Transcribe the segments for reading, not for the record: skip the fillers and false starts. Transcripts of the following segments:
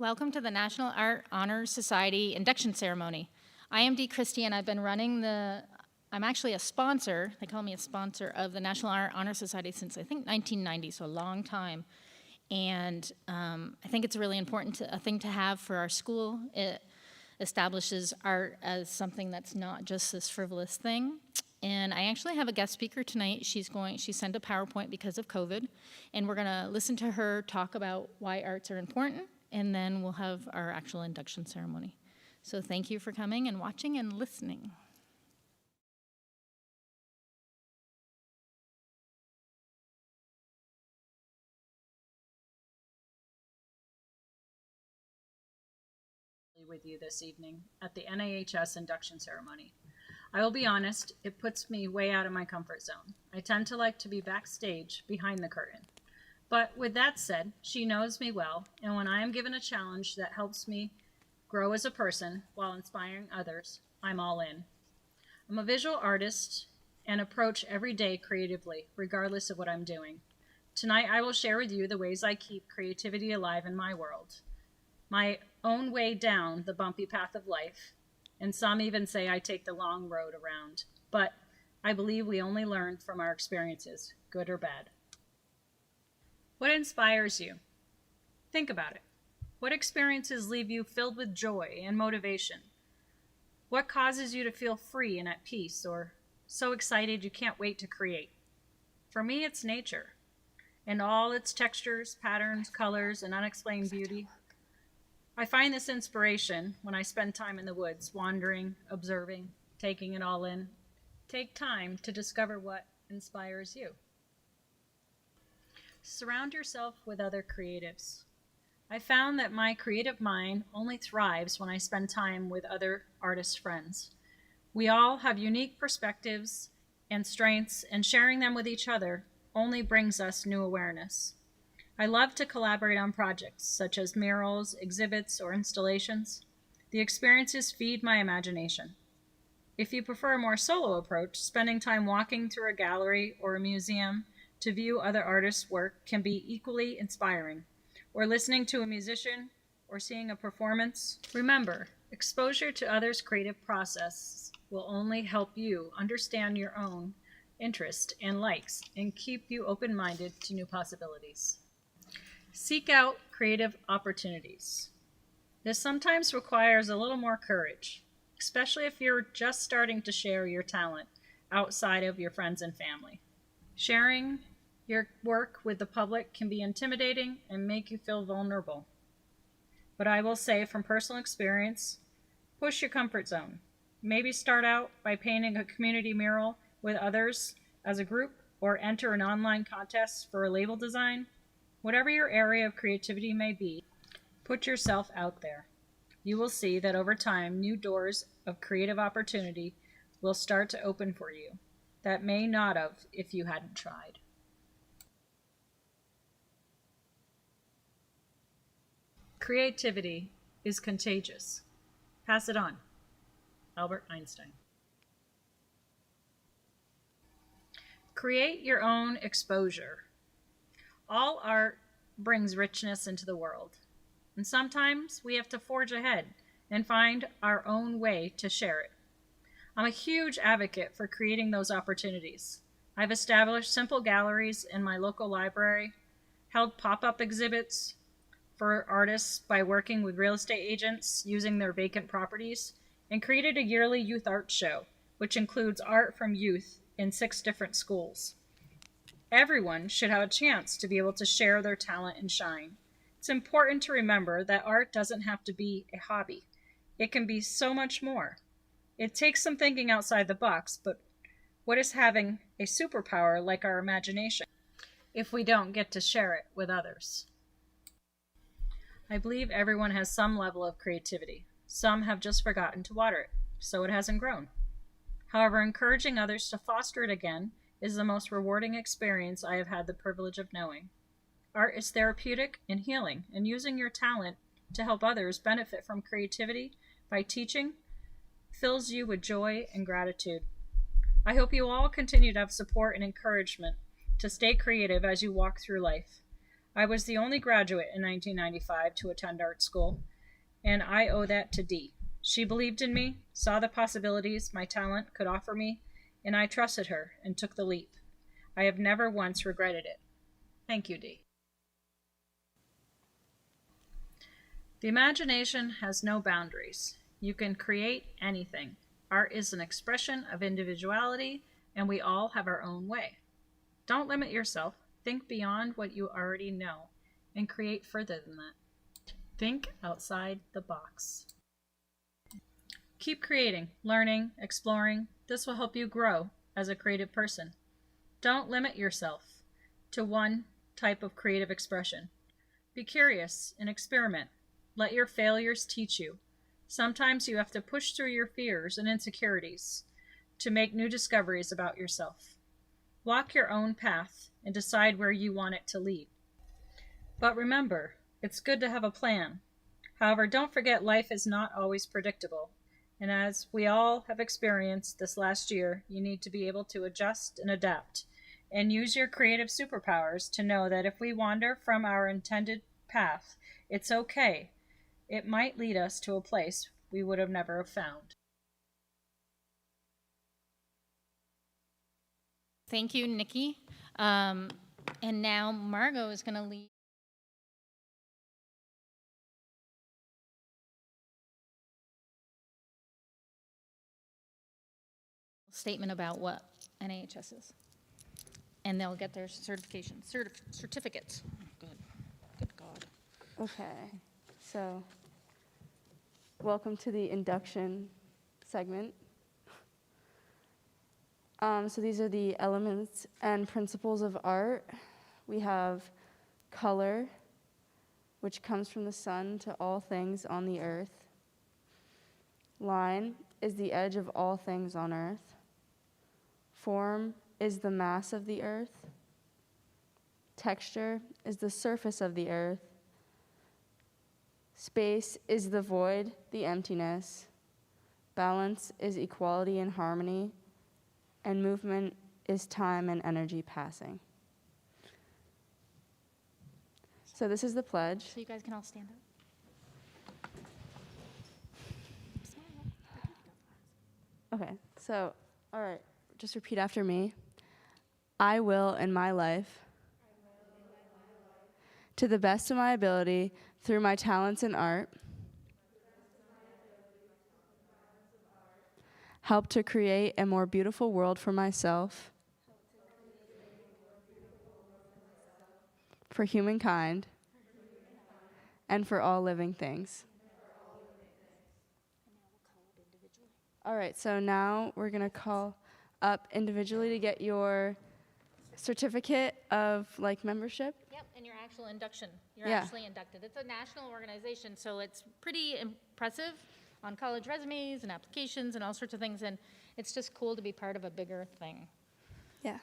Welcome to the National Art Honor Society induction ceremony. I am Dee Christie, and I've been running I'm actually a sponsor, they call me a sponsor, of the National Art Honor Society since I think 1990, so a long time. And I think it's a really important a thing to have for our school. It establishes art as something that's not just this frivolous thing. And I actually have a guest speaker tonight. She sent a PowerPoint because of COVID, and we're gonna listen to her talk about why arts are important, and then we'll have our actual induction ceremony. So thank you for coming and watching and listening. With you this evening at the NAHS induction ceremony. I will be honest, it puts me way out of my comfort zone. I tend to like to be backstage behind the curtain. But with that said, she knows me well, and when I am given a challenge that helps me grow as a person while inspiring others, I'm all in. I'm a visual artist and approach every day creatively, regardless of what I'm doing. Tonight I will share with you the ways I keep creativity alive in my world. My own way down the bumpy path of life, and some even say I take the long road around, but I believe we only learn from our experiences, good or bad. What inspires you? Think about it. What experiences leave you filled with joy and motivation? What causes you to feel free and at peace, or so excited you can't wait to create? For me, it's nature, and all its textures, patterns, colors, and unexplained beauty. I find this inspiration when I spend time in the woods, wandering, observing, taking it all in. Take time to discover what inspires you. Surround yourself with other creatives. I found that my creative mind only thrives when I spend time with other artist friends. We all have unique perspectives and strengths, and sharing them with each other only brings us new awareness. I love to collaborate on projects such as murals, exhibits, or installations. The experiences feed my imagination. If you prefer a more solo approach, spending time walking through a gallery or a museum to view other artists' work can be equally inspiring, or listening to a musician or seeing a performance. Remember, exposure to others' creative process will only help you understand your own interest and likes and keep you open-minded to new possibilities. Seek out creative opportunities. This sometimes requires a little more courage, especially if you're just starting to share your talent outside of your friends and family. Sharing your work with the public can be intimidating and make you feel vulnerable. But I will say from personal experience, push your comfort zone. Maybe start out by painting a community mural with others as a group, or enter an online contest for a label design. Whatever your area of creativity may be, put yourself out there. You will see that over time, new doors of creative opportunity will start to open for you that may not have if you hadn't tried. Creativity is contagious. Pass it on. Albert Einstein. Create your own exposure. All art brings richness into the world, and sometimes we have to forge ahead and find our own way to share it. I'm a huge advocate for creating those opportunities. I've established simple galleries in my local library, held pop-up exhibits for artists by working with real estate agents using their vacant properties, and created a yearly youth art show, which includes art from youth in 6 different schools. Everyone should have a chance to be able to share their talent and shine. It's important to remember that art doesn't have to be a hobby. It can be so much more. It takes some thinking outside the box, but what is having a superpower like our imagination if we don't get to share it with others? I believe everyone has some level of creativity. Some have just forgotten to water it, so it hasn't grown. However, encouraging others to foster it again is the most rewarding experience I have had the privilege of knowing. Art is therapeutic and healing, and using your talent to help others benefit from creativity by teaching fills you with joy and gratitude. I hope you all continue to have support and encouragement to stay creative as you walk through life. I was the only graduate in 1995 to attend art school, and I owe that to Dee. She believed in me, saw the possibilities my talent could offer me, and I trusted her and took the leap. I have never once regretted it. Thank you, Dee. The imagination has no boundaries. You can create anything. Art is an expression of individuality, and we all have our own way. Don't limit yourself. Think beyond what you already know and create further than that. Think outside the box. Keep creating, learning, exploring. This will help you grow as a creative person. Don't limit yourself to one type of creative expression. Be curious and experiment. Let your failures teach you. Sometimes you have to push through your fears and insecurities to make new discoveries about yourself. Walk your own path and decide where you want it to lead. But remember, it's good to have a plan. However, don't forget life is not always predictable. And as we all have experienced this last year, you need to be able to adjust and adapt and use your creative superpowers to know that if we wander from our intended path, it's okay. It might lead us to a place we would have never found. Thank you, Nikki. And now Margot is going to lead. Statement about what NAHS is. And they'll get their certificates. Good God. Okay, so welcome to the induction segment. So these are the elements and principles of art. We have color, which comes from the sun to all things on the earth. Line is the edge of all things on earth. Form is the mass of the earth. Texture is the surface of the earth. Space is the void, the emptiness. Balance is equality and harmony. And movement is time and energy passing. So this is the pledge. So you guys can all stand up. Okay, so, all right, just repeat after me. I will in my life, to the best of my ability, through my talents in art, help to create a more beautiful world for myself, for humankind, and for all living things. All right, so now we're going to call up individually to get your certificate of membership. Yep, and your actual induction. You're Yeah. actually inducted. It's a national organization, so it's pretty impressive on college resumes and applications and all sorts of things, and it's just cool to be part of a bigger thing. Yeah.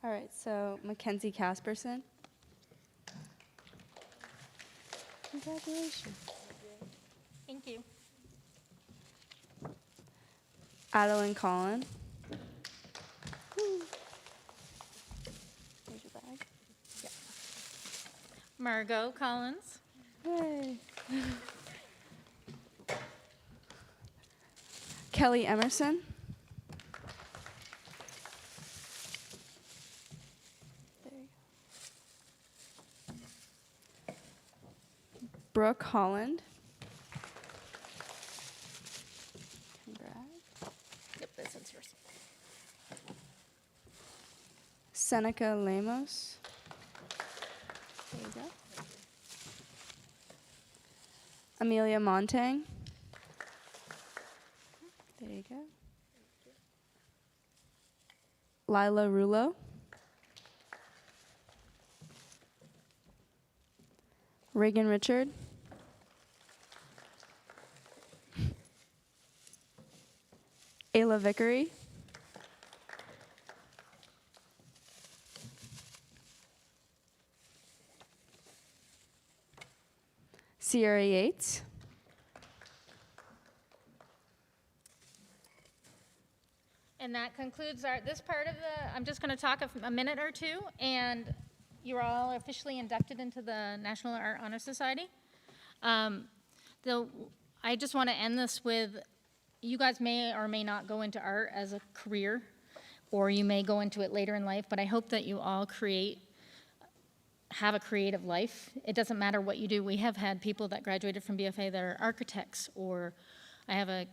All right, so Mackenzie Casperson. Congratulations. Thank you. Adeline Collin. Here's your bag. Margot Collins. Yay. Kelly Emerson. There you go. Brooke Holland. Congrats. Yep, this one's yours. Seneca Lemos. There you go. Amelia Montang. There you go. Lila Rulo. Reagan Richard. Ayla Vickery. Sierra Yates. And that concludes this part of the, I'm just going to talk a minute or two, and you're all officially inducted into the National Art Honor Society. I just want to end this with, you guys may or may not go into art as a career, or you may go into it later in life, but I hope that you all have a creative life. It doesn't matter what you do. We have had people that graduated from BFA that are architects, or I have a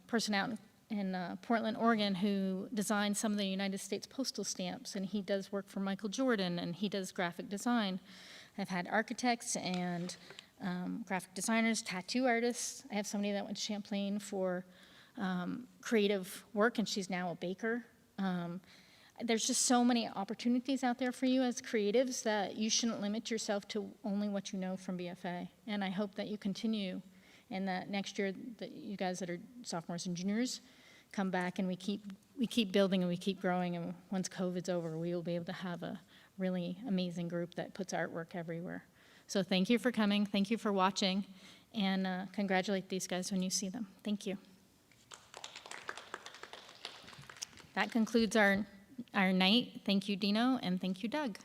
person out in Portland, Oregon, who designed some of the United States postal stamps, and he does work for Michael Jordan, and he does graphic design. I've had architects and graphic designers, tattoo artists. I have somebody that went to Champlain for creative work, and she's now a baker. There's just so many opportunities out there for you as creatives that you shouldn't limit yourself to only what you know from BFA. And I hope that you continue, and that next year that you guys that are sophomores and juniors come back and we keep building and we keep growing, and once COVID's over, we will be able to have a really amazing group that puts artwork everywhere. So thank you for coming, thank you for watching, and congratulate these guys when you see them. Thank you. That concludes our night. Thank you, Dino, and thank you, Doug.